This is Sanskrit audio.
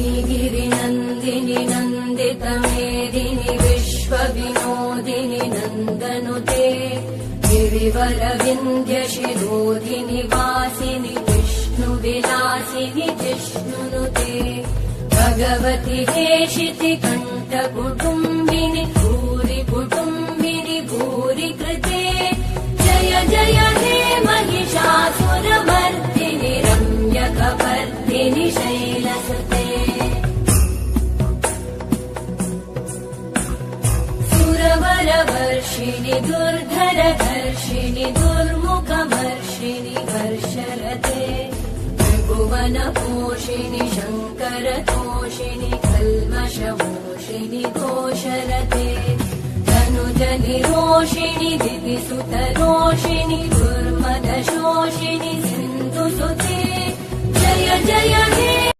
वैगिरिनन्दिनि नन्दितमेदिनि विश्वविनोदिनि नन्दनुते गिरिवरविन्द्यशिरोधिनि वासिनि विष्णुविलासिनि जिष्णुनुते भगवति हेशिति कण्ठकुटुम्बिनि भूरि कुटुम्बिनि भूरि कृते जय जय हे महिषासुरमर्दिनि रम्यकपर्दिनि शैलसुते सुरवरवर्षिणि दुर्धरधर्षिणि दुर्मुखमर्षिणि वर्षरते त्रिभुवनपोषिणि शङ्करतोषिणि कल्मषमोषिणि घोषरते तनुजनिरोषिणि दिविसुतरोषिणि दुर्मदशोषिणि सिन्धुसुते जय जय हे